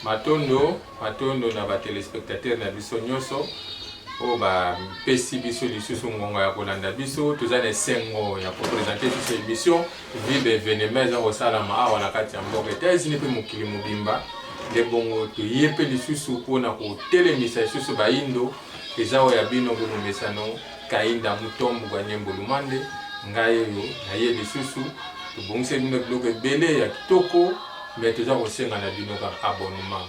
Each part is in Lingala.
matondo na ba téléspectateurs na biso nyonso o ba pesi biso lisusu ngongo ya kolanda biso tozana sengo ya présenter cette émission vive événement za osalama awa na kati ya mboka États-Unis pe mokili mobimba de bongo to yepe lisusu pona ko telemisa lisusu ba indo ezao ya bino ngo mesano kainda mutombo kwa nyembo lumande ngayo na ye lisusu to bongse bino bloke bele ya kitoko mais toza ko senga na bino ka abonnement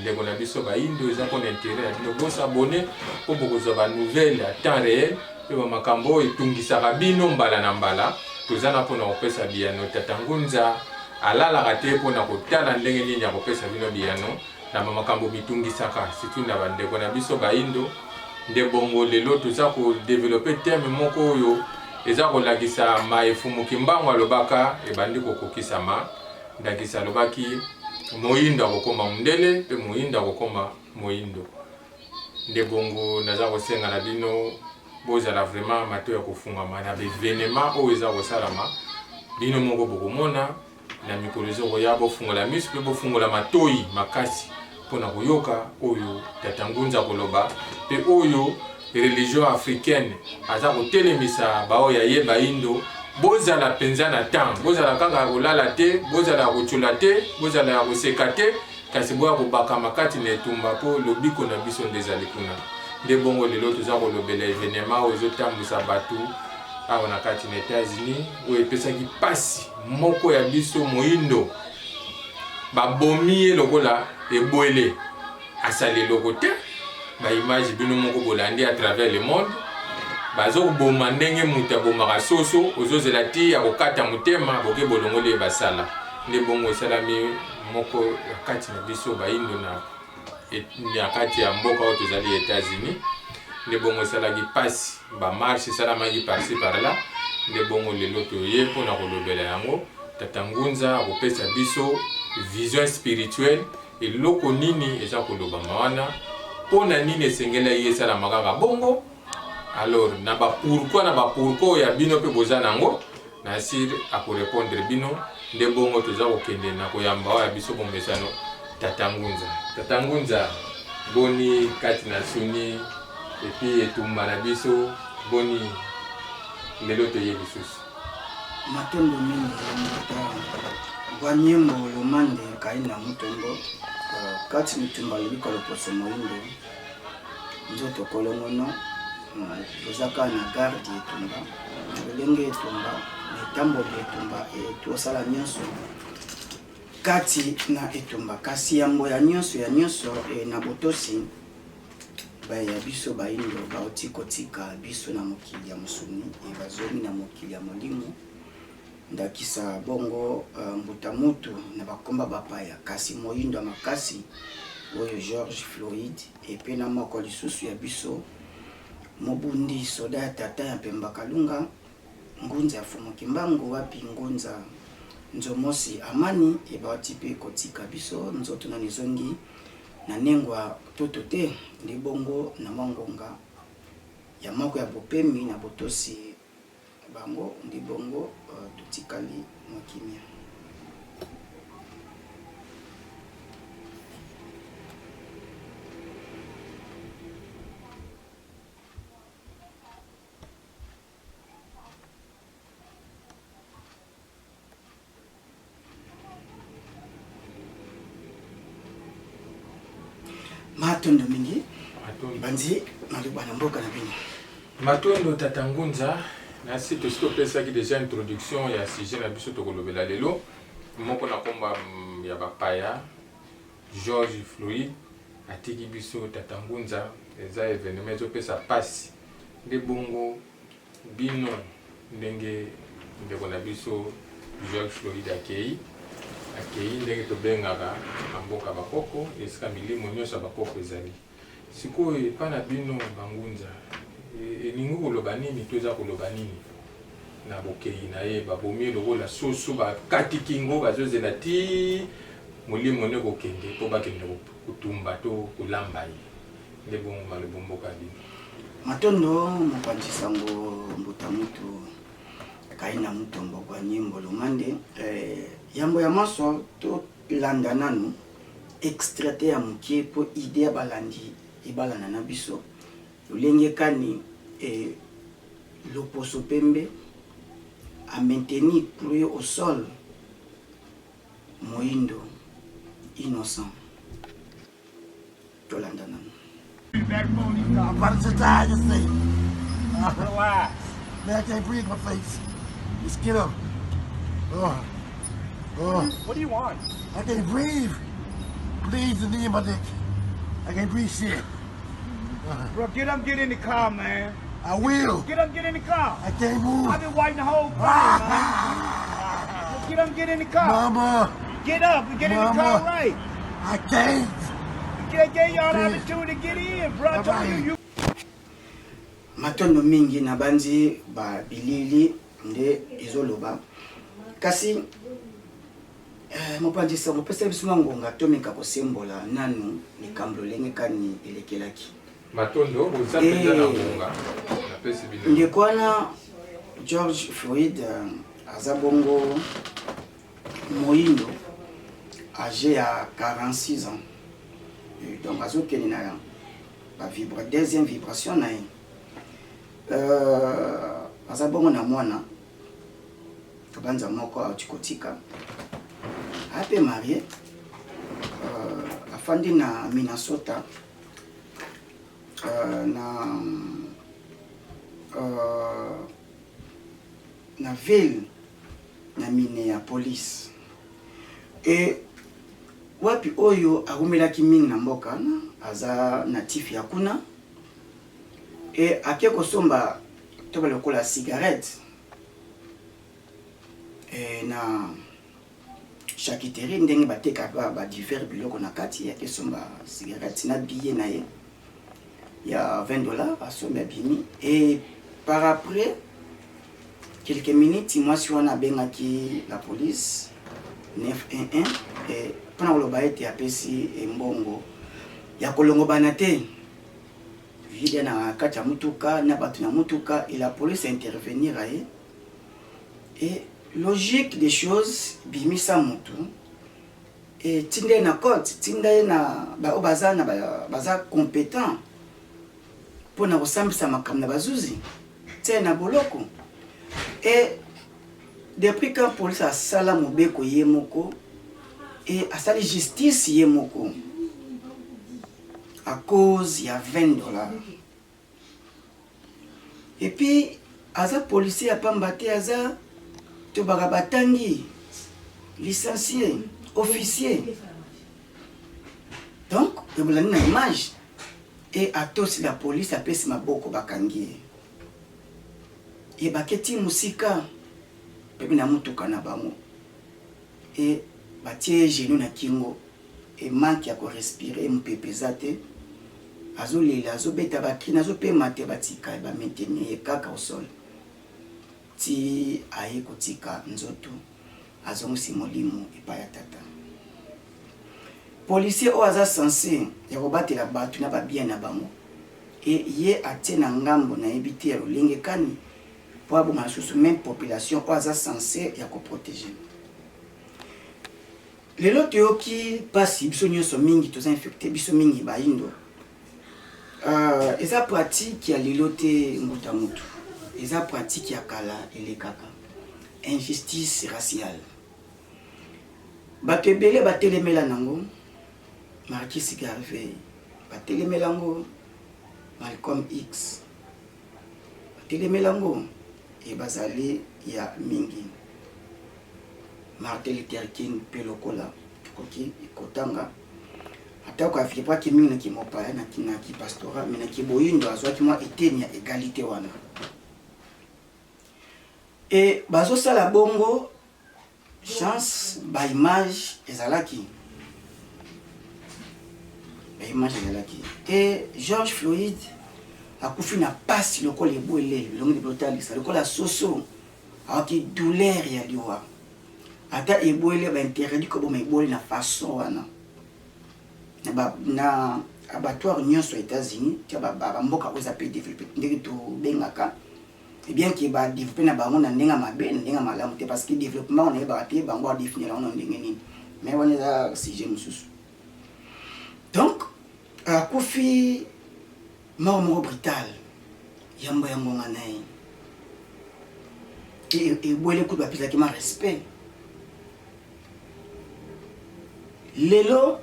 ndeko na biso ba indo eza ko intérêt ya bino bo s'abonner po bokoza ba nouvelle à temps réel pe ba makambo etungisa ka bino mbala na mbala toza na pona opesa biano tatangunza alala kate pona kotala ndenge nini ya kopesa bino biano na makambo bitungisaka surtout na bandeko na biso ba indo nde bongo lelo toza ko développer thème moko oyo eza ko lakisa maefumuki mbango alobaka ebandi kokokisa ma ndakisa lobaki moyindo akokoma mundele pe moyindo akokoma moyindo nde bongo naza kosenga na bino bozala vraiment mato ya kofungama na événement oyo eza kosalama bino moko bokomona na mikolo ezoko ya bofungola miso pe bofungola matoyi makasi pona koyoka oyo tatangunza koloba pe oyo religion africaine aza kotelemisa bao ya yeba indo bozala penza na temps bozala kanga kolala te bozala kochula te bozala koseka te kasi boya kobaka makati na etumba po lobiko na biso ndezali kuna nde bongo lelo toza kolobela événement oyo ezotambwisa bato awa na kati na États-Unis oyo epesaki pasi moko ya biso moyindo babomi ye lokola eboele asali eloko te ba image bino moko bolandi à travers le monde bazo koboma ndenge mutu abomaka soso ozozela ti ya kokata motema boke bolongoli basala nde bongo esalami moko ya kati na biso baindo na kati ya mboka oyo tozali États-Unis nde bongo esalaki pasi bamarche esalamaki par-ci par-là nde bongo lelo toye mpona kolobela yango tatangunza akopesa biso vision spirituelle eloko nini eza kolobama wana mpona nini esengela ye esalamaka kaka bongo alors na ba pourquoi ya bino pe boza nango na sir akorépondre bino nde bongo toza kokende na koyamba ya biso bombesano tatangunza boni kati na suni epi etumba na biso boni lelo toye lisusu matondo mingi kwa nyembo lumande kaina mutombo kati mitumba libika loposo moindo nzoto kolongono tozaka na garde etumba lolenge etumba etambo etumba etosala nyonso kati na etumba kasi yango ya nyonso na botosi ya biso baindo baoti kotika biso na mokili ya musuni bazomi na mokili ya molimo ndakisa bongo mbuta mutu na bakomba bapaya kasi moyindo makasi oyo George Floyd epe na moko lisusu ya biso mobundi soda ya tata ya Pemba Kalunga ngunza ya Fumuki Mbangu wapi ngunza nzomosi amani ebati pe kotika biso nzoto na nizongi na nengwa toto te ndi bongo na mangonga ya moko ya bopemi na botosi bango ndi bongo tutikali mokimia matondo mingi banzi malibana mboka na bino matondo tatangunza na si tosiko pesa ki déjà introduction ya sujet na biso tokolobela lelo moko na komba ya bapaya George Floyd atiki biso tatangunza eza événement ezopesa pasi nde bongo bino ndenge ndeko na biso George Floyd akei ndenge tobengaka mboka bakoko esika milimo nyonso bakoko ezali sikoyo epana bino bangunza elingi koloba nini toza koloba nini na bokei na ye babomi lokola soso bakati kingo bazozela ti molimo ne kokende mpo bakende kotumba to kolamba ye nde bongo malobo mboka bino matondo mopanzi sango mbuta mutu kaina mutombo kwa nyimbo lumande yambo ya maso to landa nanu extraite ya mokie po idée ya balandi ebalana na biso lolenge kani loposo pembe a maintenir cloué au sol moindo innocent tolanda nano. I'm about to die to say. Relax. Man, I can't breathe my face. Just get up. What do you want? I can't breathe. Please, the knee in my dick. I can't breathe shit. Bro, get up, get in the car, man. I will. Get up, get in the car. I can't move. I've been waiting the whole time, man. Get up, get in the car. Mama. Get up and get in the car right. I can't. They gave y'all the opportunity to get in, bro. I told you. Matondo mingi na banzi ba bilili nde izoloba. Kasi mopanzi sa mopesa biso ngonga tomeka kosembola nanu likambo lenge kani elekelaki. Matondo uzapenda na ngonga. Na pesi bilili. Ndekwana George Floyd azabongo moindo âgé à 46 ans. Donc azokeni na ba deuxième vibration na azabongo na mwana kabanza moko atikotika ape marié afandi na Minnesota na ville na Minneapolis et wapi oyo arumelaki mingi na mboka aza natif ya kuna et ake kosomba toba lokola cigarette na charcuterie ndenge bateka ba divers biloko na kati ake somba cigarette na billet na ye ya $20 asomba bimi et par après quelques minutes mwasi wana bengaki la police 911 et pona koloba ete apesi embongo ya kolongobana te vide na kati ya mutuka na bato na mutuka et la police intervenir aye et logique des choses bimisa mutu et tinde na cote tinde na ba baza compétent pona kosambisa makambo na bazuzi te na boloko et depuis que la police a sala mobeko yemoko et a sali justice yemoko à cause il y a $20 et puis aza policier a pambate aza to bagabatangi licencié officier donc il y a une image et à tous la police a pesi maboko bakangi et baketi musika pepe na mutuka na bango et batie genou na kingo et manque ya ko respirer mpepeza te azolela azobeta bakina azopema te batika ba maintenir kaka au sol ti aye kotika nzoto azongosi molimo epa ya tata policier o aza censé ya kobatela bato na babien na bango et ye atie na ngambo na ebite ya lolenge kani pour avoir même population ou asa censé ya ko protéger les lots qui passe biso nyonso mingi toza infecté biso mingi ba indo eza pratique ya lilote nguta mutu eza pratique ya kala elekaka injustice raciale bato ebele batelemela nango Marquis Garvey batelemela ngo Malcolm X batelemela ngo et bazali ya mingi Martin Luther King pelokola koki kotanga atako afika ki mingi na kimopaya na ki pastora mais na ki boyindo azwaki mwa etenia égalité wana et bazo sala bongo chance ba image ezalaki et George Floyd akufi na pasi lokola ebwele longi de botalisa lokola soso aki douleur ya liwa ata ebwele ba interdit ko boma ebwele na façon wana na abattoir nyonso États-Unis tia ba mboka oza pe développer ndenge to bengaka et bien ki ba développer na bango na ndenga mabe ndenga malamu te parce que développement on est ba te bango a définir on ndenge nini mais on est là sujet mususu Donc akufi mort brutal yambo ngonga naye et boile coup de pisa qui m'a respect lelo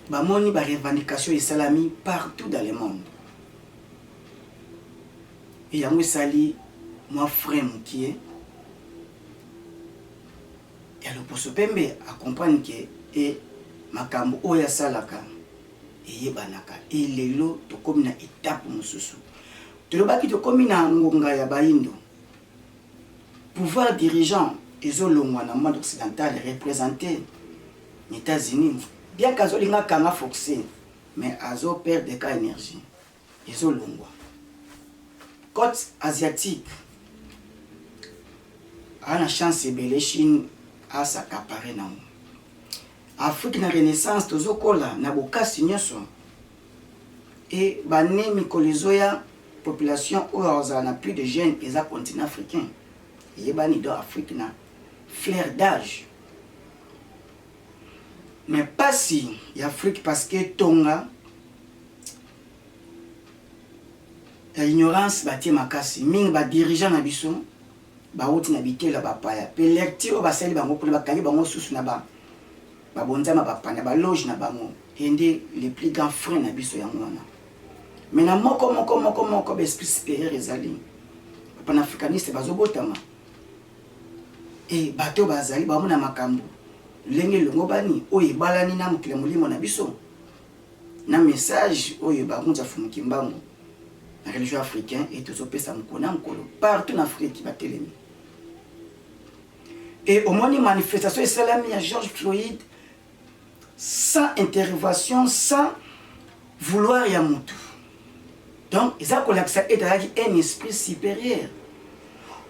bamoni ba revendication et salami partout dans le monde et yango sali moi frère qui est et le poso pembe à comprendre que et makambo oya salaka et yebanaka et lelo to komi na étape mosusu to lobaki to komi na ngonga ya baindo pouvoir dirigeant ezolongwa na monde occidental représenté aux États-Unis bien qu'azolinga kanga foxé mais azo perdre ka énergie ezolongwa côte asiatique a la chance ebele Chine a s'accaparer na Afrique na renaissance tozokola na bokasi nyonso et bané mikolezoya population oyo na plus de jeunes eza continent africain yebani do Afrique na flair d'âge mais pas si l'Afrique parce que tonga ignorance batie makasi mingi ba dirigeant na biso ba outi na bitela ba paya pe lecture o ba sali bango pour ba kangi bango susu na ba bonzama ba pana ba loge na bango ende les plus grands freins na biso yango wana mais na moko ba esprit supérieur ezali panafricaniste bazobotama et bato bazali ba mona makambo lenge longo bani oyo balani na mukile mulimo na biso na message oyo ba kunza fumuki mbango la religion africaine et tout ça mukona mukolo partout en Afrique ba telemi et au moins manifestation islamique à George Floyd sans intervention sans vouloir ya mutu donc ils ont collapsé et un esprit supérieur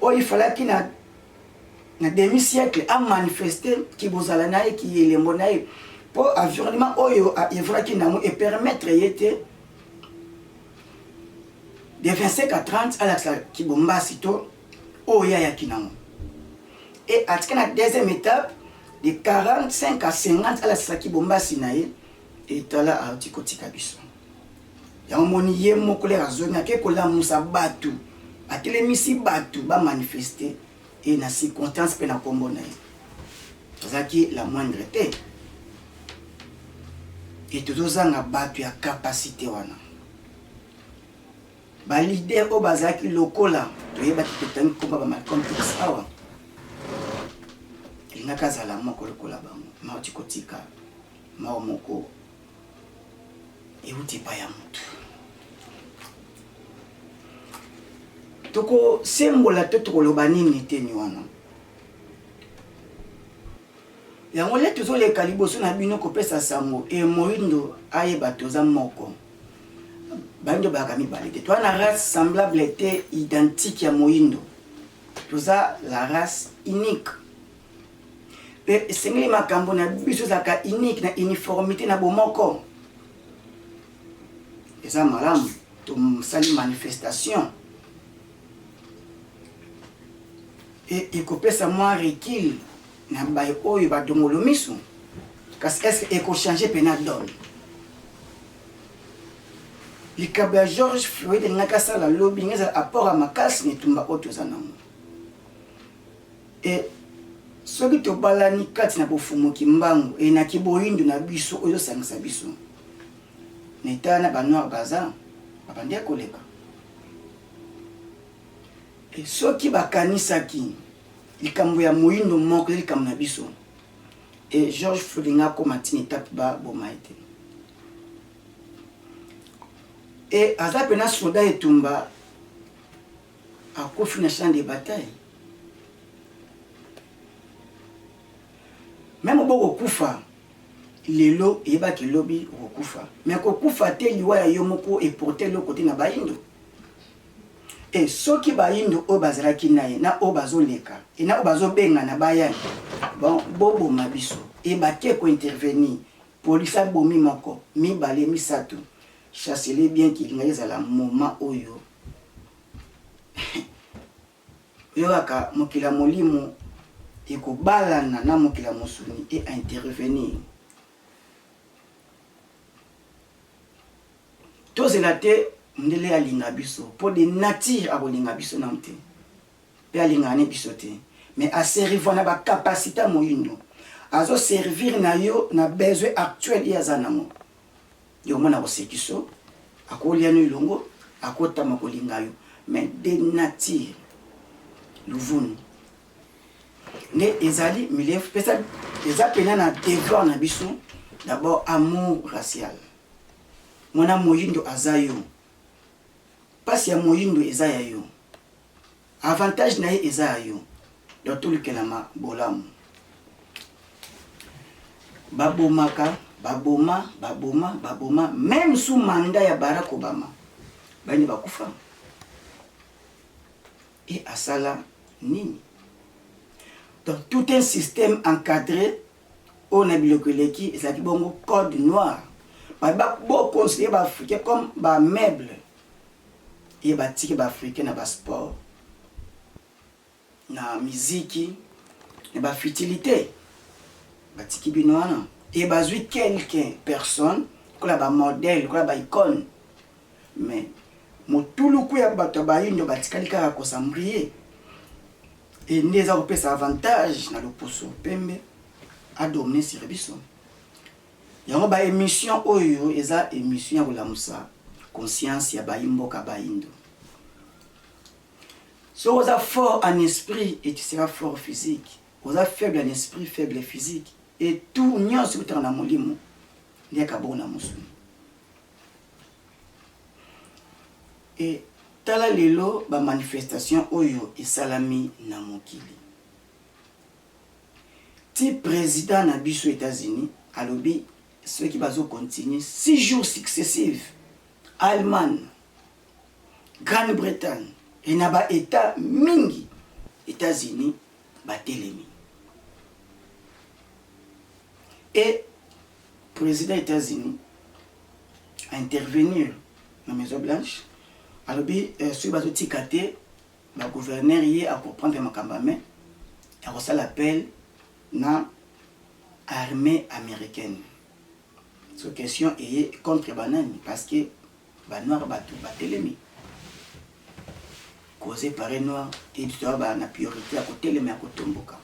oh il fallait qu'il na demi-siècle a manifesté qui bozala nae qui est le monae pour environnement oyo a evra qui namu et permettre yete de 25 à 30 à la qui bomba sito oya ya kinamu et à la deuxième étape de 45 à 50 à la qui bomba sinae et tala a tikotika biso ya moni ye mokole azona ke kola musa batu atele misi batu ba manifester et na circonstance pe na kombo na zaki la moindre te et tozanga batu ya capacité wana ba leader o bazaki lokola toyeba kitani komba ba Malcolm X awa il nakazala moko lokola bango mauti kotika mao moko e uti pa ya mutu toko sembola toko lobani niteni wana yango le tozole kaliboso na bino kopesa sango e moindo ayeba toza moko bando bakami balete toi na race semblable était identique ya moindo toza la race unique et sengeli makambo na biso zaka unique na uniformité na bomoko eza malamu to sali manifestation et il kopesa moi recul na bay oyo ba dongolo miso parce est-ce que eko changer pena donne likaba George Floyd ngaka sala lobby ngeza apport à makasi ne tumba otoza nango et soki to balani kati na bofumuki mbango e na kiboyindu na biso oyo sangisa biso netana ba noir baza babandi koleka et soki bakanisaki likambo ya moyindo moko likambo na biso et George Floyd ngako matini étape ba bomaite et azape na soldat etumba akofi na champ de bataille même boko kufa lelo yeba ki lobi okufa mais ko kufa te liwa ya yomoko et porter le côté na bayindo et soki bayindo o bazalaki naye na o bazoleka et na o bazobenga na baya bon bobo mabiso et baké ko intervenir police bomi moko mi balé mi sato chasser bien qu'il ngaiza la moment oyo yoaka mokila molimo eko balana na mokila mosuni et intervenir tozela te ndele alinga biso pour de nature akolinga biso na mte pe alinga ne biso te mais a servir na ba capacité moyindo azo servir na yo na besoin actuel ya zanango yo mona ko sekiso akolia no ilongo akota makolinga yo mais de nature luvuni ne ezali milef pesa ezapena na devoir na biso d'abord amour racial mona moyindo azayo pasi ya moyindo ezaya yo avantage na ye ezaya yo donc tout le kelama bolamu babomaka baboma même sous mandat ya Barack Obama bani bakufa et asala nini donc tout un système encadré on a bilokoleki ezaki bongo code noir ba bo conseiller ba africain comme ba meuble et ba tiki ba africain na ba sport na musique et ba futilité ba tiki binoana et ba zui quelques personnes kola ba modèle kola ba icône mais motuluku ya bato ba yindo ba tikali kaka ko sambrier et neza ko pesa avantage na loposo pembe a dominer sur biso yango ba émission oyo eza émission ya kolamusa conscience ya bayimboka bayindo so oza fort en esprit et tu seras fort physique oza faible en esprit faible physique et tout nyonso kutana na molimo ndiye kabona musu et tala lelo ba manifestation oyo esalami na mokili ti président na biso États-Unis alobi ceux qui bazo continuer 6 jours successifs Allemagne Grande-Bretagne et na ba état mingi États-Unis batelemi et président États-Unis a intervenir dans la Maison Blanche alobi ceux bazo tikate ba gouverneur y a comprendre makambame a reçu l'appel na armée américaine. Cette question est contre banane parce que ba noir batu batelemi causé par un noir et du doit ba na priorité à côté les à kotomboka.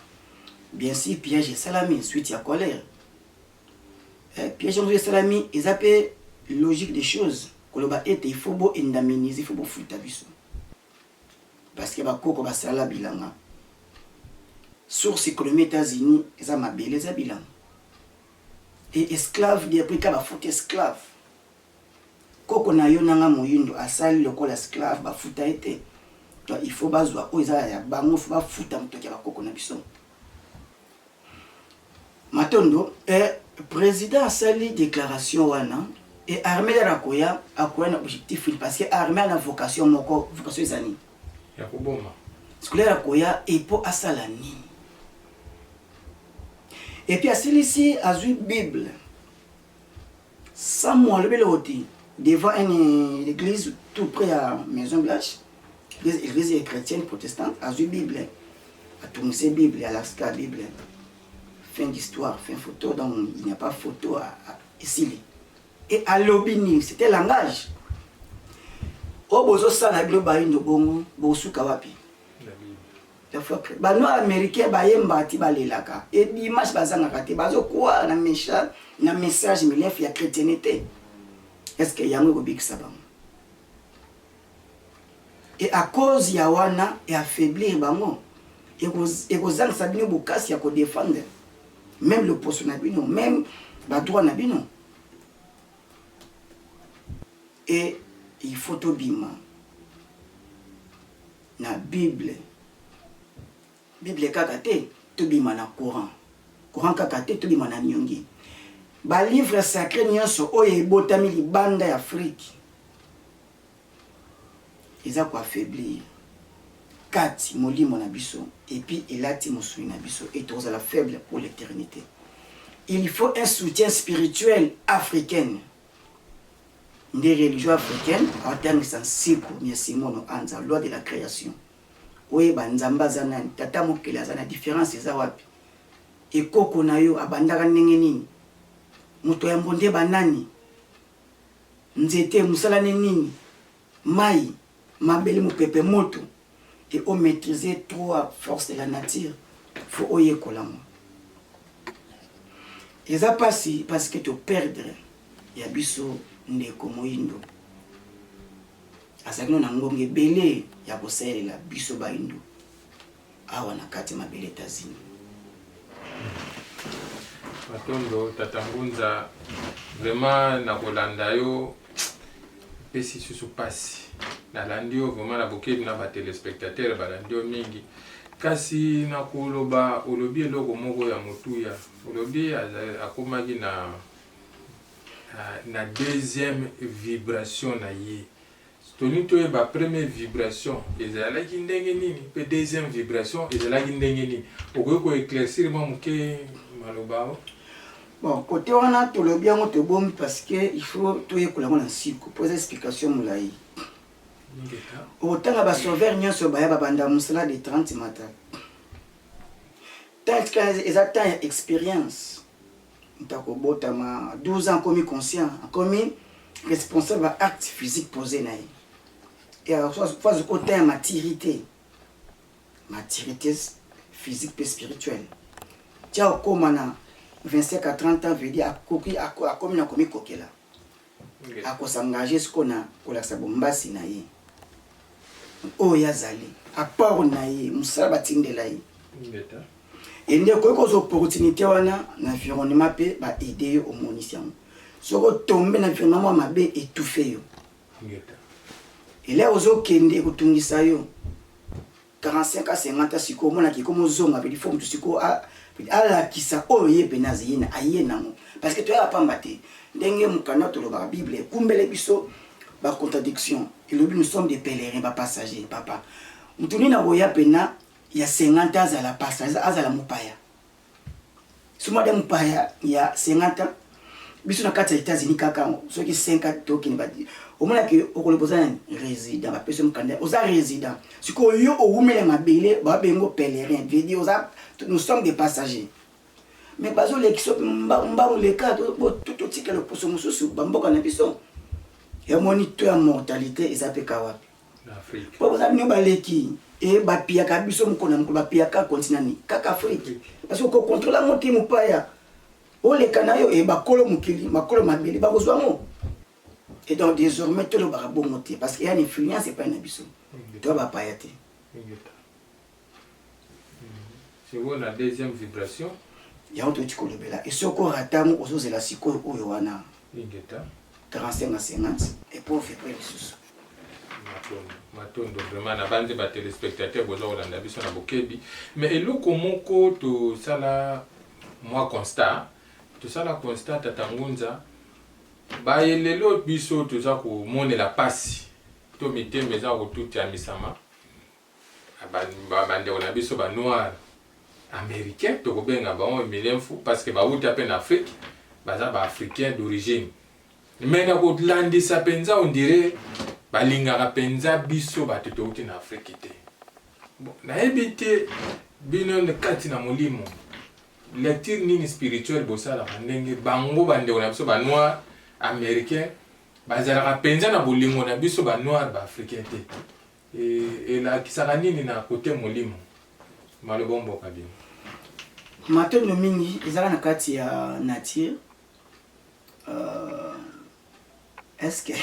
Bien sûr piège et salami suite à colère. Piège et salami ils appellent logique des choses koloba ete il faut bo indemniser il faut bo futa biso parce que ba koko ba sala bilanga source économique États-Unis eza mabele za bilan et esclave di après ka ba futa esclave koko na yo nanga moyindo asali lokola esclave ba futa ete donc il faut bazwa o eza ya bango faut ba futa mtoki ba koko na biso matondo président asali déclaration wana et armée de Rakoya a quoi un objectif parce que armée a vocation moko vocation ezani ya kuboma scolaire Rakoya et pour asalani et puis asili a une Bible Samuel le beloti devant une église tout près à Maison Blanche l'église chrétienne protestante a une Bible a tourné cette Bible à la Bible fin d'histoire fin photo donc il n'y a pas photo ici et à l'obini c'était langage o bozo sala global indo bongo bosuka wapi la fois ba no américain ba yemba ti balelaka et dimanche bazanga kate bazo quoi na message milef ya chrétienté est-ce que yango ko bikisa bango et à cause ya wana et affaiblir bango et ko zanga sabino bokasi ya ko défendre même le poste na bino même ba droit na bino. Et il faut tout bima na Bible kakate tout bima na Coran kakate tout bima na nyongi ba livre sacré nyonso oye botami libanda ya Afrique eza ko affaiblir kati molimo na biso et puis elati mosui na biso et tous à la faible pour l'éternité. Il faut un soutien spirituel africain. Des religions africaines, en termes de sensible, Simono Anza, loi de la création. Oui, Banzamba Zanan, Tata Mokela Zana, différence des Awapi. Et Koko Nayo, Abandara Nengenini, Motoyambonde Banani. nzete musala nini mai mabeli mupepe moto et on maîtriser trois forces de la nature faut oyer kolamo eza pasi parce que tu perdre ya biso ndeko moyindo azakino na ngonge belé ya kosalela biso bayindo awa na kati mabele États-Unis. Matondo tatangunza vraiment na kolanda yo pesi susu pasi na landio vraiment na bokebi na ba téléspectateurs ba landio mingi kasi na koloba olobi eloko moko ya motuya olobi akomaki na deuxième vibration na ye toni to ba première vibration ezalaki ndenge nini pe deuxième vibration ezalaki ndenge nini okoki ko éclaircir moke malobao. Bon, côté on a tout le bien, on te bombe parce que il faut tout y coller en cycle. Poser explication moulai. Autant la sauveur n'y a sur baya babanda musala de 30 matin. Tant que exactement expérience. T'ako botama 12 ans commis conscient, commis responsable acte physique posé naï. Et alors fois côté maturité. Maturité physique et spirituelle. Tiens au komana 25 à 30 ans veut dire à comme na komi kokela à ko s'engager ce qu'on a ko la sabombasi na ye o yazali à part na ye musaba tindela ye et ndé ko ko opportunité wana na environnement pe ba aider au monisiam soko tomber na environnement mabe étouffé yo et là ozo kende ko tungisa yo 45 à 50 ans siko mona ki comme zonga pe di forme tu siko a ala kisa oye penazi na ayena mo parce que tu as pas mbaté ndenge mukana to la Bible kumbele biso ba contradiction et nous sommes des pèlerins pas passagers papa mutuni na boya pena ya 50 ans à la passage à la mupaya suma de mupaya ya 50 ans biso na kati ya États-Unis kaka so ki 5 ans toki ba di au moins que au le poser résident ba personne candidat aux résident siko yo o umele mabele ba bengo pèlerin veut dire nous sommes des passagers mais bazo les qui sont mba le cas tout tika le poso mususu bamboka na biso ya moniteur ya mortalité ezapeka wapi l'Afrique pour vous amener baleki et ba pia ka biso mukona mukula pia ka continent kaka Afrique parce que ko contrôle moti mupaya o le kanayo e bakolo mukili makolo mabeli ba kozwa mo et donc désormais tout le barabo monté parce qu'il y a une influence et pas une abisso toi ba payate c'est bon la deuxième vibration ya auto tikolobela et soko ratamu ozo la siko oyo wana ingeta 45 à 50 et pour faire les sous matondo vraiment na bande ba téléspectateurs bozo olanda biso na bokebi mais eloko moko to sala moi constat to sala constat tatangunza ba elelo biso to za ko monela pasi to mitembe za ko tuti amisama bande ona biso ba noir américain to ko benga ba on milenfu parce que ba uta pe na Afrique baza ba africain d'origine mais na ko landisa penza on dirait balingaka penza biso bato touti na Afrique te bon na ebité bino ne kati na molimo lecture nini spirituel bosala ndenge bango bande ona biso ba noir américain bazalaka penza na bolingo na biso ba noir ba africain te et la kisaka nini na côté molimo malobombo kabino matondo mingi ezala na kati ya nature est-ce que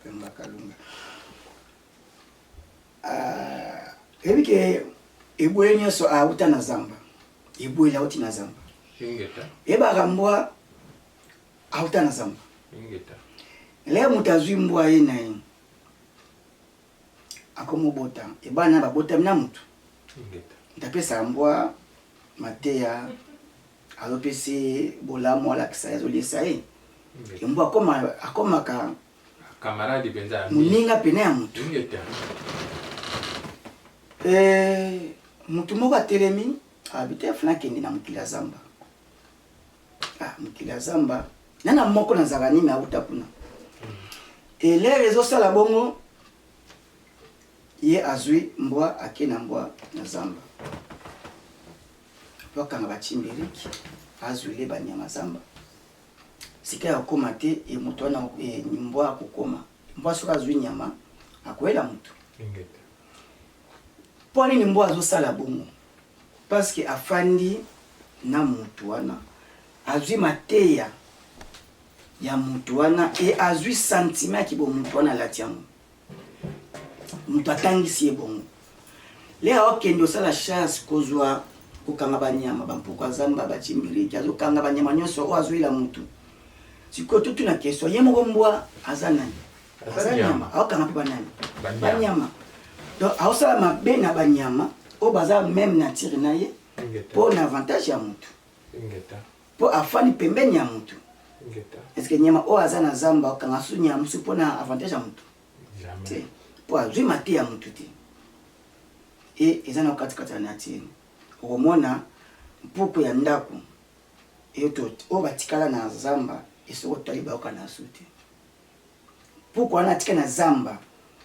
pemba kalunga ebike ebwe nyeso auta na zamba ebwe la uti na zamba ingeta eba kambwa auta na zamba ingeta le mutazwi mbwa ye na ye akomo bota ebana ba bota na mutu ingeta ndapesa mbwa mateya alopesi bolamo ala kisa yazo lesa ye mbwa akoma ka camarade benza muninga pene ya mutu ingeta mutu moko atelemi abite flankende na mukila zamba mukila zamba nana moko na zaka nini auta kuna ele ezosala bongo ye azwi mbwa akena mbwa na zamba pakanga bachimbiriki azwile banyama zamba sika ya koma te e moto wana mbwa akokoma mbwa soka azwi nyama akoyela moto mpo nini mbwa azosala bongo parce que afandi na moto wana azwi mateya ya moto wana e azwi sentiment ki bo moto wana alati yango moto atangisi ye bongo le aokende osala chasse kozwa kokanga banyama bampuku azamba bachimbiriki azokanga banyama nyonso oyo azwila motu sikoyo tutu na question ye moko mbwa aza nani aza nyama aokanga mpe banani banyama donc aosala mabe na banyama oyo baza même nature na ye mpo na avantage ya motu mpo afani pembeni ya motu est ce que nyama oyo aza na zamba aokanga su nyama mosu mpo na avantage ya motu te mpo azwi mate ya motu te e eza na katikati ya nature okomona mpuku ya ndako oyo batikala na zamba esoko tali bayoka na su te mpuku wana atika na zamba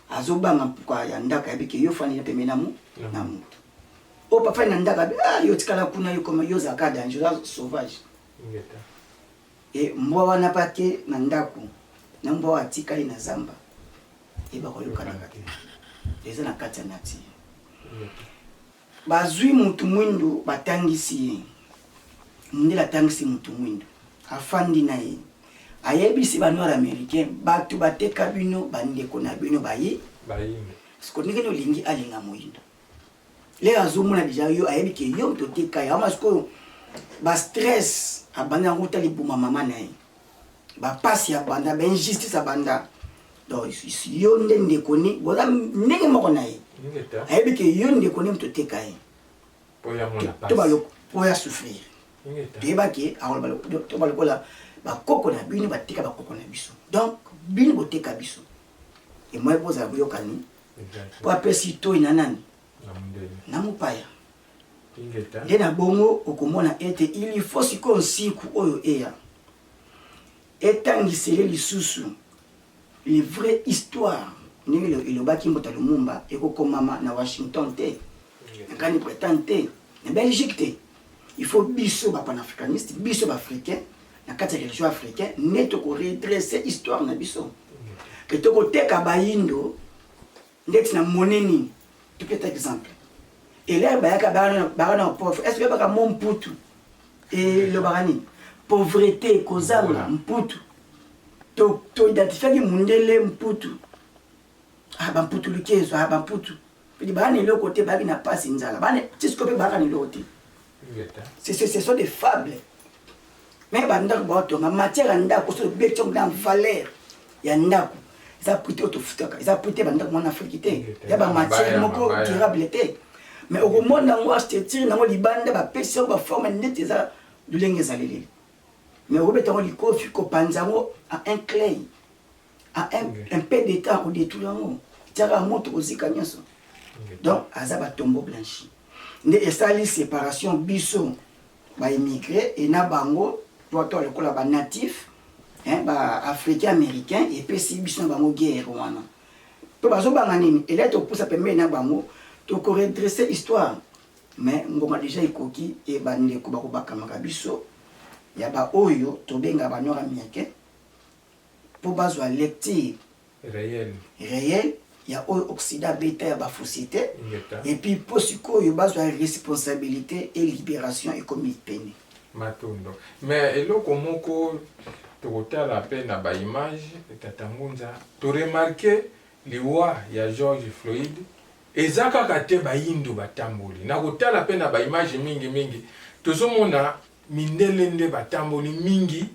azobanga mpuku ya ndako ayebike yo fani pembeni na motu oyo pafani na ndako abe yo tikala kuna yo koma yo ozalaka danger oza sauvage e mbwa wana pake na ndako na mbwa oyo atikali na zamba ebakoyokanaka te eza na kati ya nature bazwi mutu mwindu batangisi ye ndela atangisi mutu mwindu afandi na ye ayebisi banoir américain bato bateka bino bandeko na bino bayi siko ndenge olingi alinga mwindu le azomona deja yo ayebike yo mutu oteka ye ama sikoyo bastress abanda yango otali buma mama na ye bapasi abanda bainjustice abanda donc yo nde ndeko ni boza ndenge moko na ye ayebike yo ndeko ni mutu oteka ye po ya souffrir toyebaki tobalokola bakoko na bino bateka bakoko na biso donc bino boteka biso emoye bozala boyokani po apesi toi na nani na mopaya nde na bongo okomona ete il faut sikoyo nsiku oyo eya etangisele lisusu les vraies histoires ndenge elobaki mbota lumumba ekokomama na Washington te na kani Bretagne te na Belgique te il faut biso bapanafricaniste biso baafricain na kati ya religion africain nde tokoredresse histoire na biso ke tokoteka bayindo ndeti na moneni topeta exemple elere bayaka baka na pauvre est ce que baka mo mputu elobaka nini pauvreté kozanga mputu toidentifiaki mundele mputu bamputu lukezo bamputu pedi bana eloko te baki na pasi nzala bana tisiko mpe baka na eloko te ce sont des fables mais bandako baotonga matière ya ndako so obeki yango na valeur ya ndako eza prité oyo tofutaka eza prité bandako mwana afrique te ya bamatière moko durable te mais okomona yango architecture nango libanda bapesi yango baforme ndeti eza lolenge ezaleleli mais okobeta yango likofi kopanza yango a un clay a un peu de temps odétruire yango tiaka moto kozika nyonso donc aza batombo blanchi nde esali séparation biso baémigré e na bango to lokola banatif baafricain américain epesi biso na bango guerre wana mpe bazobanga nini ele topusa pembeni na bango tokoredresse histoire mais ngoma deja ekoki e bandeko bakobakamaka biso ya baoyo tobenga banoir américain mpo bazwa lecture réel ya oyo occident beta ya bafaussité et puis mpo sikoyo bazwa responsabilité et libération ekomi pene matondo mais eloko moko tokotala mpe na baimage tata Ngunza toremarke liwa ya George Floyd eza kaka te bayindo batamboli na kotala mpe na baimage mingi tozomona mindele nde batamboli mingi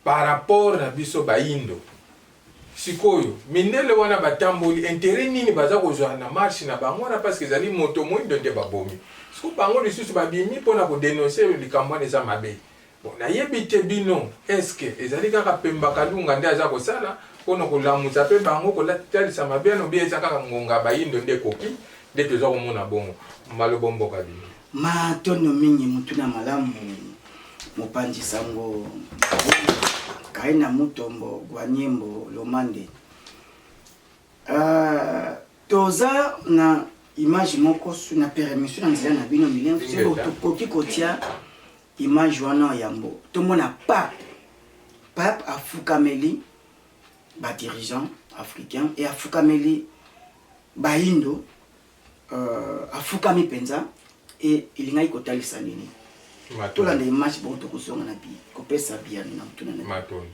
par rapport na biso bayindo sikoyo mindele wana batamboli intérêt nini baza kozwa na marche na bango wana parce que ezali moto moyindo nde babomi siko bango lisusu babimi mpona kodenonse likambo wana eza mabe bon nayebi te bino eske ezali kaka Pemba Kalunga nde aza kosala mpona kolamusa mpe bango kotalisa mabe ano bie eza kaka ngonga bayindo nde koki nde toza komona bongo maloba mboka bino matondo mingi mutu na malamu mopanzi sango kaina mutombo gwanyembo lomande toza na image moko na permission na nzela na bino milengo sebo tokoki kotia image wana yambo tomona pa pape afukameli ba dirigeant africain et afukameli ba indo afukami penza et il ngai kotalisa nini tolanda image bon tokozonga na bi kopesa bien na mutuna na matondo.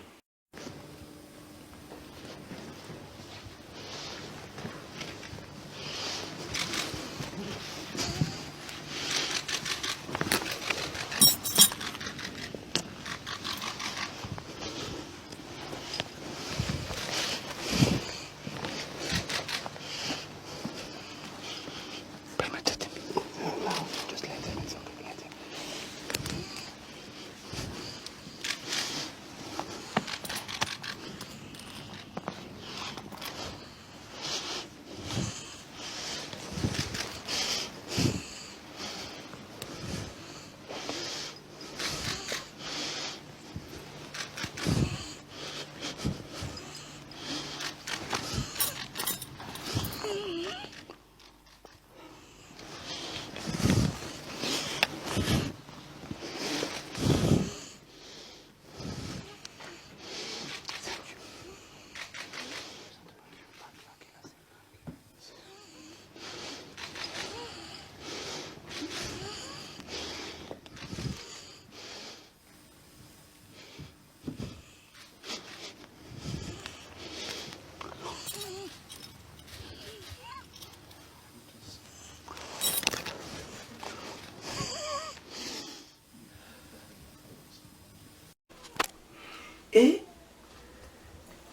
Et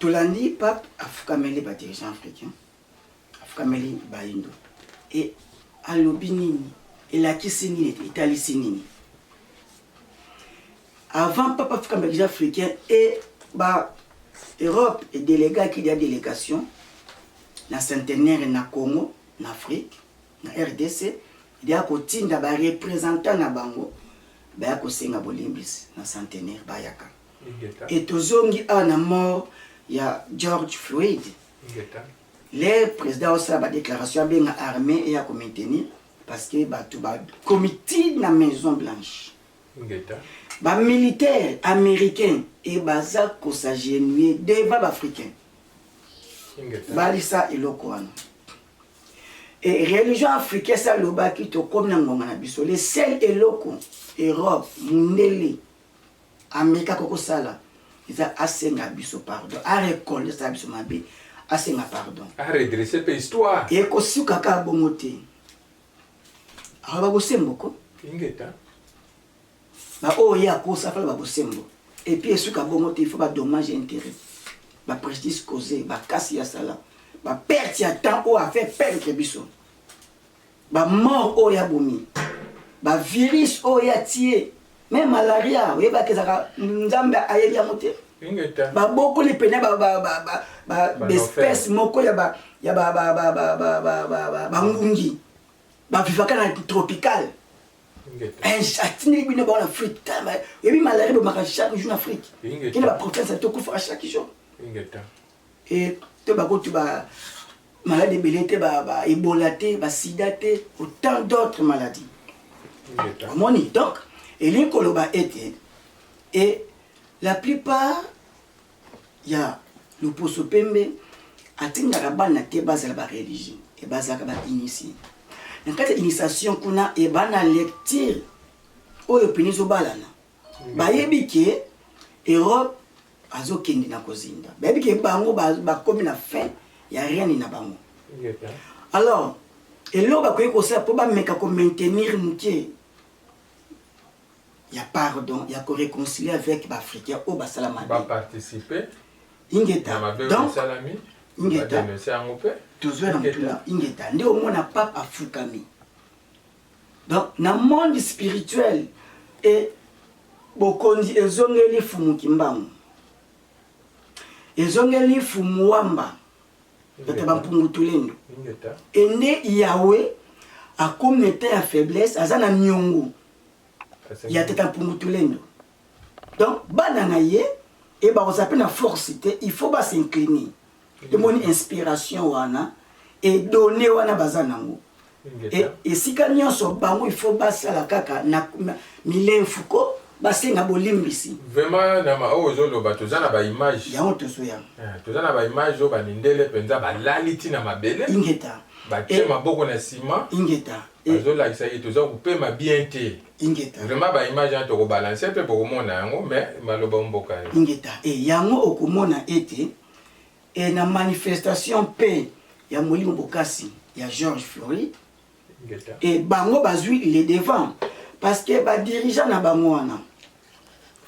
Tolandi pape afukameli ba dirigeant africain afukameli ba indo et alobi nini elakisi nini etalisi nini avant pape afukameli africain et ba Europe et délégat qui y a délégation na centenaire na Congo na Afrique na RDC il y a kotinda ba représentant na bango ba ko senga bolimbis na centenaire bayaka. Et tozongi a na mort ya George Floyd. Les présidents ont fait la déclaration bien armée et à maintenir parce que tout ba comité na Maison Blanche. Ba militaire américain et baza ko s'agenouiller devant africain. Balisa ilokoana. Et religion africaine ça loba qui to comme na ngonga na biso les seuls eloko Europe mundeli Amerika koko sala isa asenga biso pardon a récoller ça biso mabe asenga pardon A redresser pe histoire et ko suka ka bongote aba bosembo ko ingeta ba o ya ko sa fa ba bosembo et puis suka bongote il faut ba dommage intérêt ba préjudice causé ba kasi ya sala ba perte ya temps o a fait perdre biso ba mort o ya bomi ba virus o ya tie même malaria oui ba kezaka nzambe ayebi ya mote ingeta ba beaucoup les peine ba espèce moko ya ba ngungi ba vivaka na tropical ingeta un chatini bino ba en Afrique yebi malaria ba maka chaque jour en Afrique qui ba province to kufa chaque jour ingeta et te ba ko tu ba maladie belete ba Ebola te ba sida te autant d'autres maladies ingeta moni donc et les Koloba étaient et la plupart il y a le poso pembe atinga rabana te base la religion et base la initié dans cette initiation kuna et bana lecture o yopinizo balana ba yebike Europe azo kendi na kozinda ba yebike bango ba komi na fin ya rien na bango alors et là ba ko ça pour ba meka ko maintenir muke. Il y a pardon, il y a qu'on réconcilier avec les Africains au Basalama. Va participer. Ingeta. Donc, Ingeta. Toujours dans tout là. Ingeta. Nous au moins n'a pas Afukami. Donc, dans le monde spirituel et bokondi ezongeli fumu kimbangu. Ezongeli fumu wamba. Tata mpungu tulendo. Ingeta. Ende Yahweh a commetté la faiblesse azana nyongo. Il y a tout un pumutulendo. Donc, bananaye, et bah, on s'appelle la force, il faut pas s'incliner. De mon inspiration, wana, et donner wana bazanango. Et si quand on se bango, il faut pas ça la kaka, na Milen Foucault, basenga bolimbisi vraiment na ma ozoloba tozana ba image yango tozoya tozana ba image o banindele penza balali tina mabele ingeta batie maboko na sima ingeta bazolakisa ye toza kopema bien te ingeta vraiment ba image ya tokobalanse mpe bokomona yango mais maloba mboka ingeta yango okomona ete na manifestation pe ya Molimo Bokasi ya Georges Fleury et bango bazui les devant parce que ba dirigeant na bango wana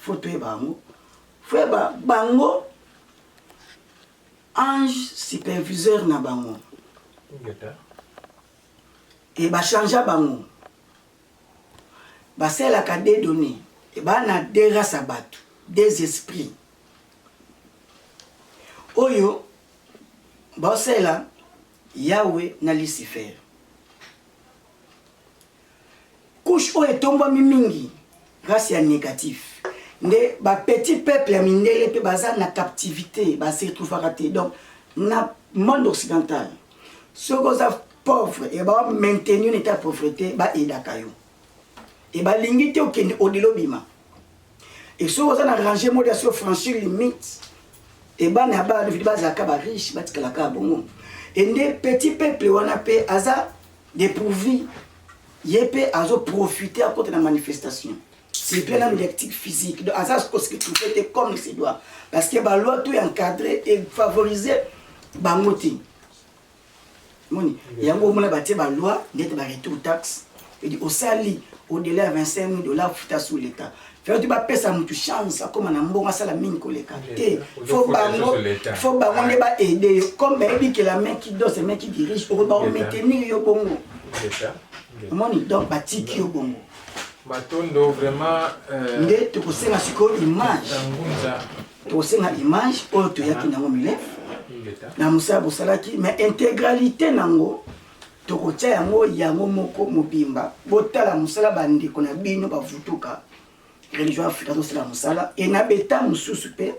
photo e bango foi bango ange superviseur na bango et ba changer bango ba sela ka des données et ba na des races à battre des esprits oyo ba sela Yahweh na Lucifer couche oyo etombwami mingi grâce ya négatif nde ba petit peuple ya mindele pe baza na captivité ba se retrouvera te donc na monde occidental ceux qui sont pauvres et ba maintenir l'état de pauvreté ba edaka yo et ba lingi te okende odelo bima et ceux qui sont na ranger modation franchir limite et ba na ba de baza ka ba riche ba tikala ka bongo et nde petit peuple wana pe aza dépourvu yépe azo profiter à côté de la manifestation. C'est bien un dialectique physique. Donc, ça, c'est ce que tu fais comme il se doit. Parce que la loi, tout est encadré et favorisé. Bangoti. Moni. Il y a un moment où la loi, il y a un retour taxe. Et au sali, au-delà de $25 000, faut sous l'État. Faire du bas, ça me chance. Comme on a un bon à la mine collègue. Faut pas aider. Comme baby que la main qui donne, c'est la main qui dirige. On va maintenir le bongo. Moni donc batiki au bongo matondo vraiment nde tokosenga siko image tokosenga image oyo toyaki nango milef na mosala bosalaki mais intégralité nango tokotia yango moko mobimba botala mosala bandeko na bino bavutuka religion africaine tosala mosala e na beta mosusu mpe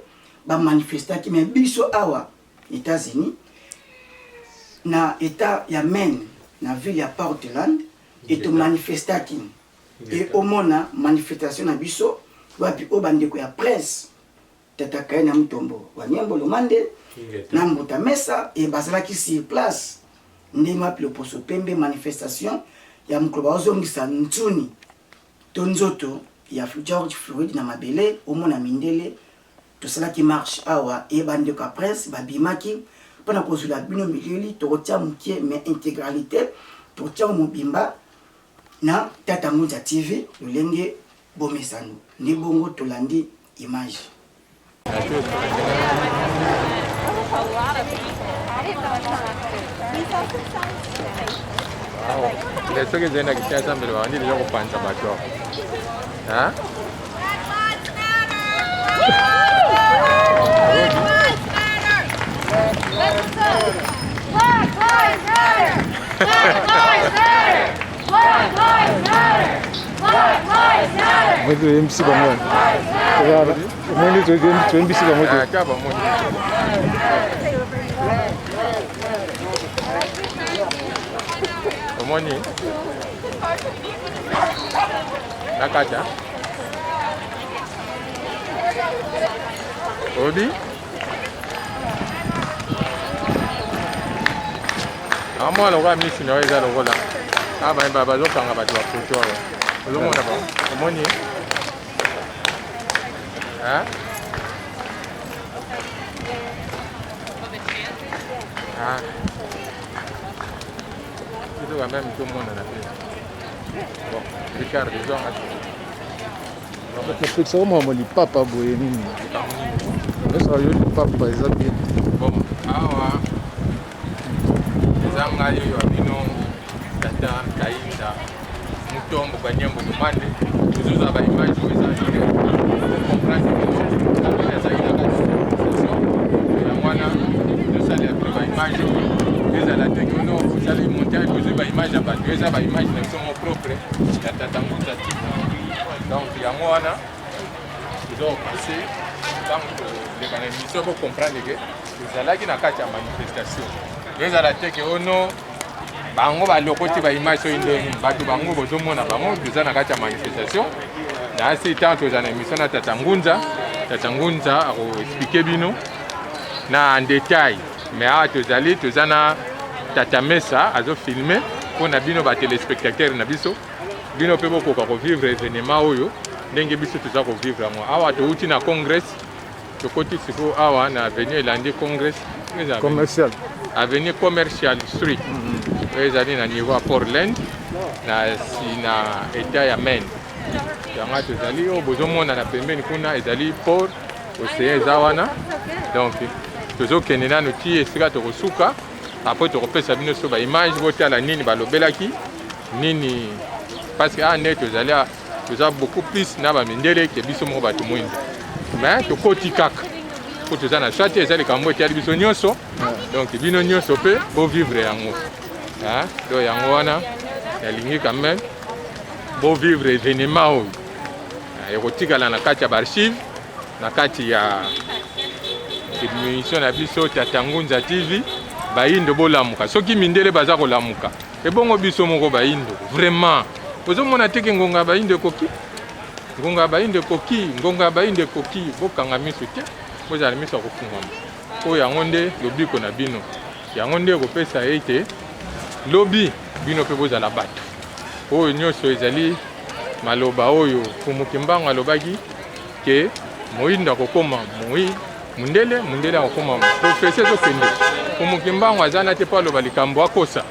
bamanifestaki mais biso awa États-Unis na état ya Maine na ville ya Portland et to manifestaki et au mona manifestation na biso wapi o bandeko ya presse tata kaina mutombo wanyembo lomande na mbota mesa et bazalaki sur place ndima pilo poso pembe manifestation ya mukloba ozongisa ntuni tonzoto ya George Floyd na mabele au mona mindele to salaki marche awa et bandeko ya presse babimaki pona kozula bino milili to kotia mukie mais intégralité to tia mobimba na Tata Mounza TV lolenge bomesano ni bongo tolandi image les ceux qui viennent à quitter ensemble on dit les gens qui pensent à bateau hein Muito MC bangun. Agora, muito tu MC bangun. Ah, acaba muito. Omoni. Nakaja. Odi. Amo lo ga misi no eza lo gola. Aba baba zo kanga batu wa photo. Lo mona ba. Omoni. Hein? Ah. Tu dois même tout le monde en a fait. Bon, Ricard, disons. Donc, c'est ça, moi, je papa boye nini. Est-ce que je papa est bien? Bon, ah les amis yo abino tata kainda mutombo kwa nyembo tumande tuzuza ba image weza ndio comprendre que ça ina ka ya mwana tusali ya ba image eza la technologie sali monter tuzuza ba image ba tuza ba image na somo propre ya tata Mounza TV donc ya mwana donc passer donc les émissions pour comprendre que eza qui na kati ya manifestation eza la teke ono bango ba lokoti ba image so indeni batu bango bozomona bango biza na kati ya manifestation Na si tant tozana émission na Tata Ngunza expliquer bino na en détail. Mais à tozana Tata Mesa azo filmer pour na bino ba téléspectateurs na biso. Bino pe boko ko vivre événement oyo ndenge biso toza ko vivre ngo. Awa to uti na congrès to koti siko awa na avenue Elandi Congress commercial. Avenue Commercial Street. Ezali na niveau à Portland na sina état ya Maine. Yanga tozali o bozomona na pembeni kuna ezali port océan ezawana. Donc tozokende nanu ti esika tokosuka après tokopesa bino so ba image botala nini balobelaki nini parce que ane tozali toza beaucoup plus na ba mindele ke biso moko bato mwindi. Mais tokoti kaka po toza na chate ezali kambo etiali biso nyonso. Donc bino nyonso pe bo vivre yango. Do yango wana yalingi quand même bo vivre événement oyo ekotikala na kati ya baarchive na kati ya émission na biso Tata Ngunza TV bayindo bolamuka soki mindele baza kolamuka ebongo biso moko bayindo vraiment ozomona teke ngonga bayindo koki bokanga miso te bozala miso akofungama oyo yango nde lobiko na bino yango nde ekopesa ete lobi bino mpe bozala bato oyo nyonso ezali maloba oyo Fumuki Mbangu alobaki ke moyindo akokoma mundele akokoma professeur zokende Fumuki Mbangu azana te po aloba likambo akosa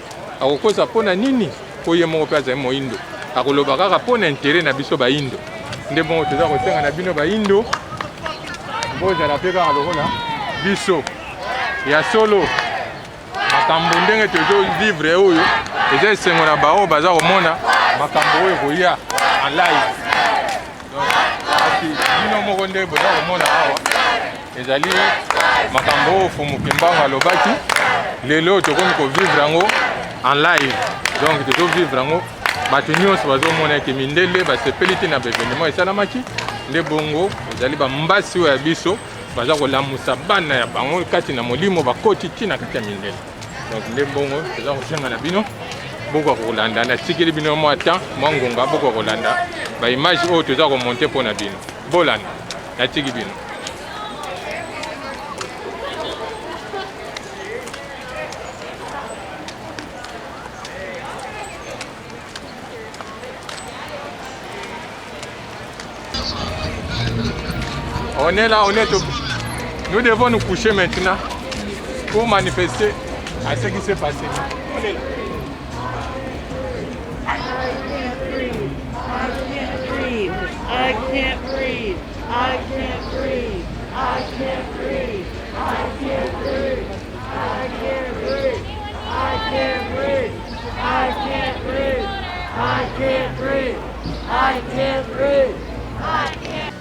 mpona nini po ye moko mpe azali moyindo akoloba kaka mpona intere na biso bayindo nde bongo toza kosenga na bino bayindo bozala mpe kaka lokola biso ya solo makambo ndenge tozovivre oyo eza esengo na bao baza komona makambo oyo koya en live. Donc bino moko nde boza komona awa ezali makambo oyo Fumuki Mbangu alobaki lelo tokomi kovivre yango en live. Donc tozovivre yango bato nyonso bazomona eke mindele basepeli te na baévénement esalamaki nde bongo ezali bambasi oyo ya biso baza kolamusa bana ya bango kati na molimo bakoti ntina kati ya mindele. Donc nde bongo toza kosenga na bino boko kolanda na tikeli bino mwa temps mwa ngonga boko kolanda ba image oyo toza komonte mpona bino bolanda na tiki bino. On est là, nous devons nous coucher maintenant pour manifester à ce qui s'est passé. On est là. I can't breathe. I can't breathe. I can't breathe. I can't breathe. I can't breathe. I can't breathe. I can't breathe. I can't breathe. I can't breathe. I can't.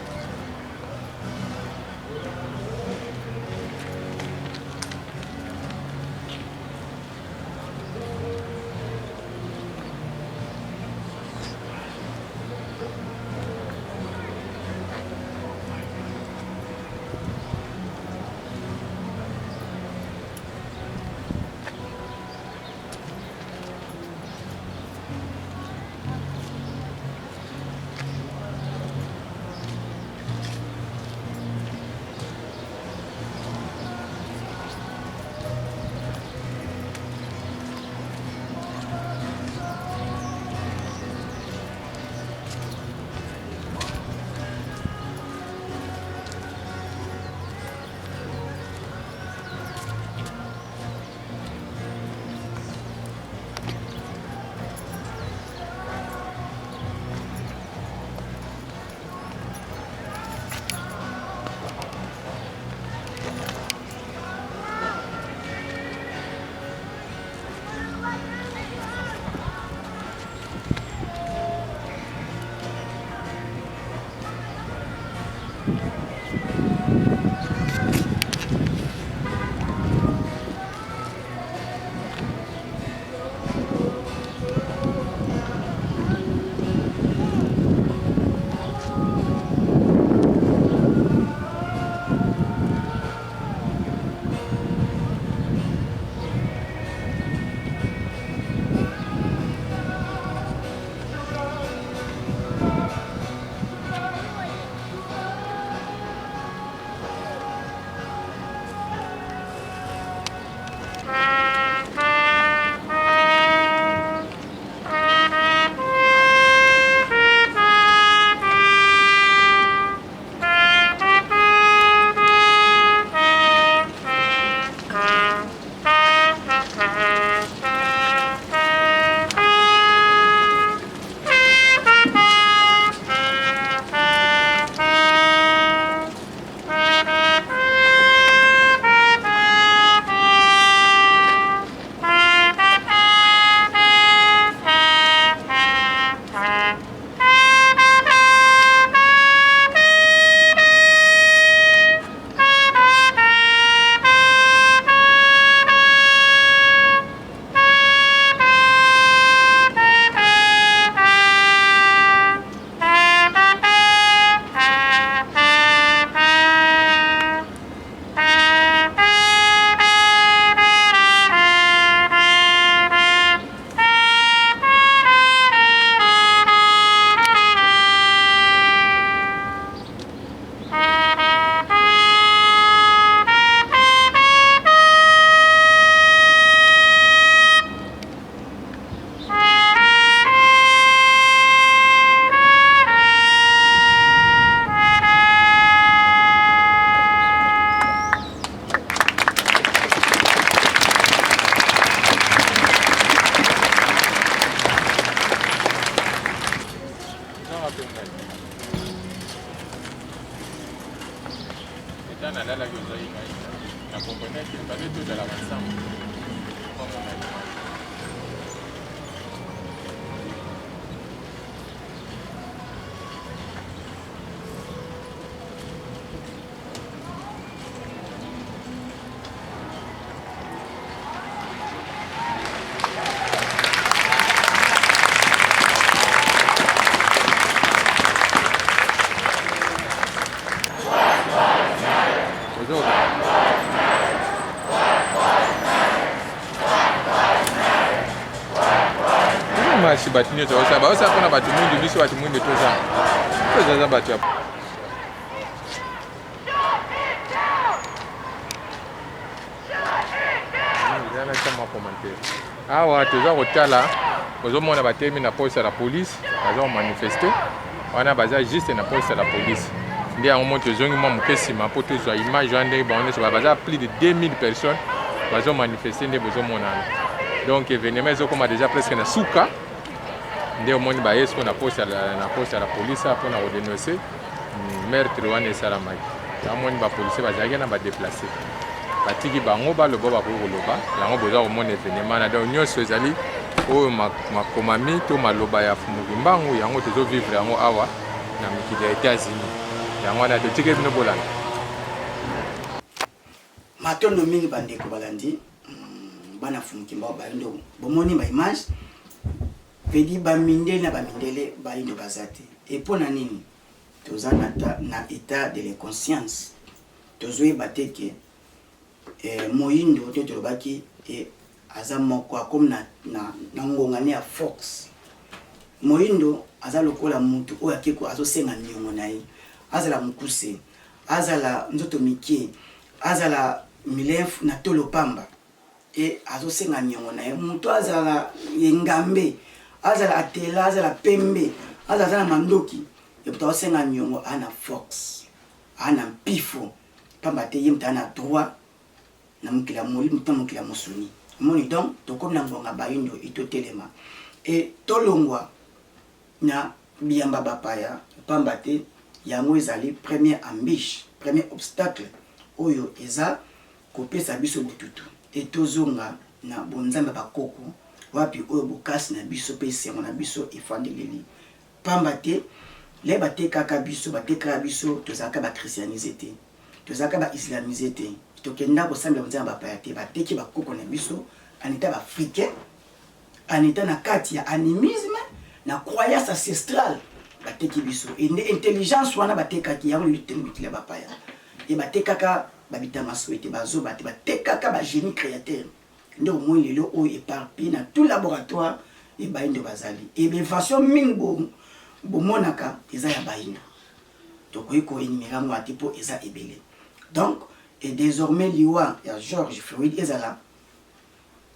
na shibati nyo tosa ba osa pona batu mundu biso batu mundu tosa toza batu na chama commentaire awa toza kotala ozomona batemi na poste la police baza manifester wana baza juste na poste la police nde yango mo tozongi mwa moke nsima mpo tozwa image wana ndenge bango nyonso baza plus de 2000 personnes bazo manifester nde bozomonana donc événement ezokoma déjà presque na suka nde omoni baye siko na poste ya la police mpona kodénoncer meurtre wana esalamaki amoni bapolisier bazalaki na badeplace batiki bango baloba bakoki koloba yango boza komona événement na donc nyonso ezali oyo makomami to maloba ya fumuki mbangu yango tozovivre yango awa na mikili ya États-Unis yango wana totiki bino bolanda matondo mingi bandeko balandi bana fumuki mbangu balindo bomoni ba image vedi bamindele na bamindele balindo bazate et pona nini toza na état de l'inconscience tozoyeba te ke moyindo to tolobaki aza moko comme na ngongane ya Fox moyindo aza lokola mutu oyo akeko azosenga niongo na ye azala mukuse azala nzoto mike azala milefu na tolo pamba azosenga niongo na ye mutu azala yengambe azala atela azala pembe azala na mandoki eputa azosenga niongo ana Fox ana mpifo pamba te ye mutana droit na mukila moli mutu mukila musuni moni donc tokomi na ngonga bayindo itotelema tolongwa na biyamba bapaya pamba te yango ezali premier ambiche premier obstacle oyo eza kopesa biso bututu tozonga na bonzambe bakoko wapi oyo bokasi na biso pe esengo na biso efandeleli pamba te le batekaka biso batekaka biso tozalaka bachristianize te tozalaka baislamize te tokenda kosambela bonzambe bapaya te bateki bakoko na biso en état africain en état na kati ya animisme na croyance ancestrale bateki biso et intelligence wana batekaki yango litengukila bapaya et batekaka babitama souhaité bazoba te batekaka ba génie créateur ndo moi lelo oyo éparpillé na tout laboratoire et baindo bazali et l'invention mingi bomonaka eza ya baindo tokoki ko énumérer ngo atipo eza ebele donc et désormais liwa ya George Floyd ezala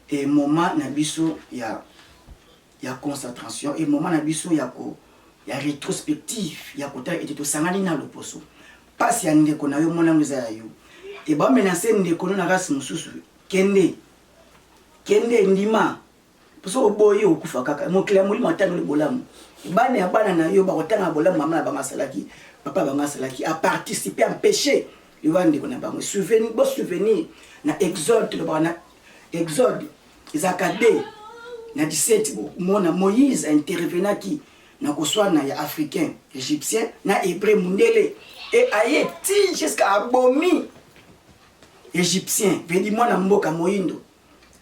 et moment na biso ya concentration et moment na biso ya rétrospective ya kota et to sangani na loposo pasi ya ndeko na yo mona ngeza ya yo et ba menacer ndeko na race mususu kende ndima poso boye okufa kaka mokila muli matano le bolamu bana ya bana na yo ba kotanga bolamu mama na banga salaki papa banga salaki a participer en péché yo ndeko na bango souvenir na exode le bana exode izakade na 17 mona Moïse intervenaki na koswana ya africain égyptien na hébreu mundele et ayeti jusqu'à abomi égyptien vedi mwana mboka moyindo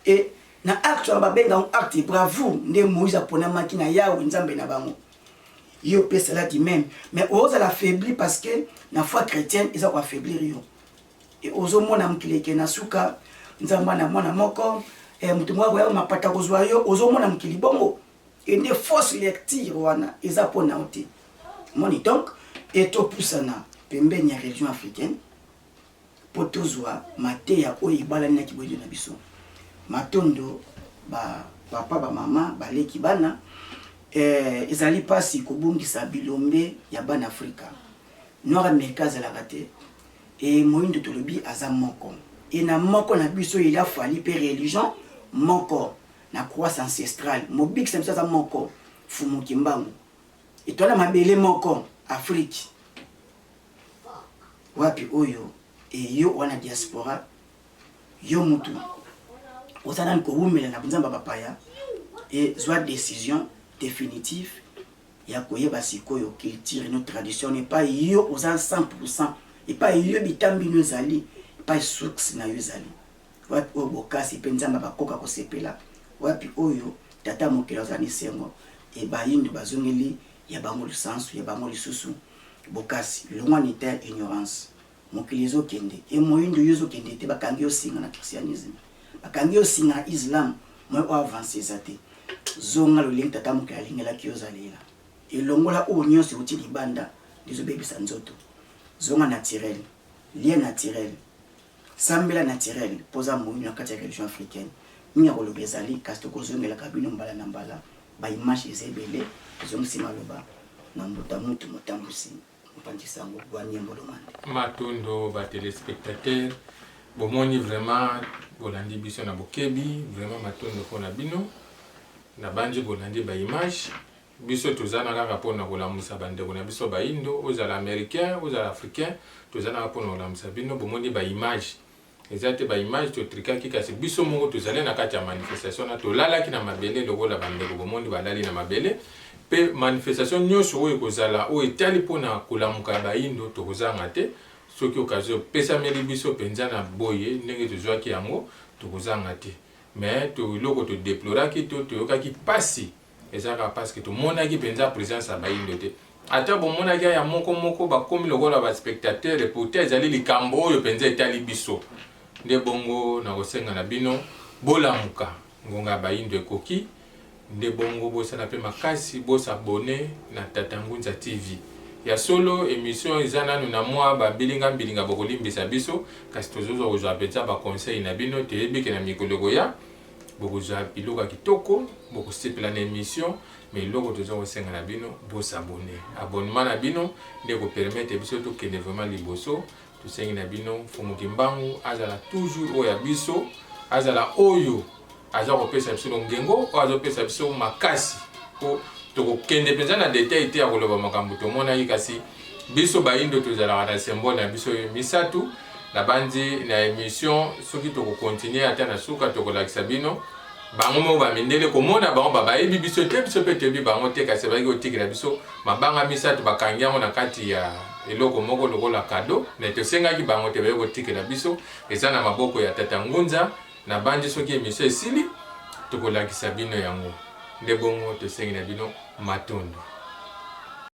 et na acte babenga acte bravo nde Moïse aponamaki na Yahweh nzambe na bango yo pe cela dit même mais oza la faibli parce que na foi chrétienne ils ont affaiblir yo et ozo mona mkileke na suka nzamba na mwana moko mutu mwa kwa mapata kozwa yo ozo mona mkili bongo et des fausses lectures wana eza pona ote moni donc et to pusana pembeni ya religion africaine potozwa mateya oyo ibalani na kiboyo na biso matondo ba papa ba mama baleki bana ezali pasi kobungisa bilombe ya bana Afrika nord amerika zalaka te et moyindo tolobi aza moko et na moko na biso il a fallu pe religion moko na croissance ancestrale mobik semsa za moko fumuki mbangu et toi la mabele moko Afrique wapi oyo et yo wana diaspora yo mutu osana ko wumela na bunzamba bapaya et soit décision définitive ya koyeba sikoyo culture notre tradition n'est pas yo oza 100% et pas yo bitambi no zali pas source na yo zali wapi o bokasi penzamba bakoka ko sepela wapi oyo tata mokelo zani sengo et bayindo bazongeli ya bango le sens ya bango le susu bokasi l'humanité ignorance mokilizo kende et moyindo yozo kende te bakangi osinga na christianisme bakangi osinga na islam moi o avancer zate zonga lo link tata muke alingela kiozalila ilongola o nyonso uti libanda ndizo bebisa nzoto zonga naturel lien naturel sambela naturel poza moyo na kati ya religion africaine minga ko lobezali kasto ko zongela kabino mbala na mbala ba image ezebele zongi maloba na mbuta mutu motambusi mpandisango bwa nyembo lomande matondo ba téléspectateurs bomoni vraiment bolandi biso na bokebi vraiment matondo pona bino na banji bolandi ba image biso tozana kaka pona kolamusa bandeko na biso ba indo ozala américain ozala africain tozana pona kolamusa bino bomoni ba image ezate ba image to trikaki kasi biso moko tozale na kati ya manifestation na tolalaki na mabele lokola bandeko bomoni balali na mabele pe manifestation nyonso oyo kozala oyo etali pona kolamuka ba indo tokozanga te soki okazo pesa meli biso penza na boye ndenge tozwaki yango tokozanga te mais to loko to déploraki to yokaki pasi ezaka parce que to monaki penza présence ya ba indo te ata bomonaki ya moko bakomi lokola ba spectateur et peut-être ezali likambo oyo penza etali biso nde bongo na kosenga na bino bolamuka ngonga ba indo ekoki nde bongo bosala pe makasi bosabone na Tata Ngunza TV ya solo émission ezana na mwa ba bilinga bokolimbisa biso kasi tozozo kozwa penza ba conseil na bino teyebike na mikolo ya bokozwa biloko kitoko bokosepela na émission mais loko tozo kosenga na bino bosabone abonnement na bino nde ko permettre biso to kende vraiment liboso tosengi na bino Fumu Kimbangu azala toujours oya biso azala oyo aza kopesa biso ngengo o azo pesa biso makasi po tokokende penza na détail te ya koloba makambo tomona yi kasi biso baindo tozala na symbole na biso misatu na bandi na émission soki tokokontinue ata na suka tokolakisa bino bango mo bamindele komona bango babayebi biso te biso pe tebi bango te kasi baki kotikela biso mabanga misatu bakangi yango na kati ya eloko moko lokola kado na tosengaki bango te baki kotikela biso eza na maboko ya Tata Ngunza na bandi soki émission esili tokolakisa bino yango nde bongo tosengi na bino matondo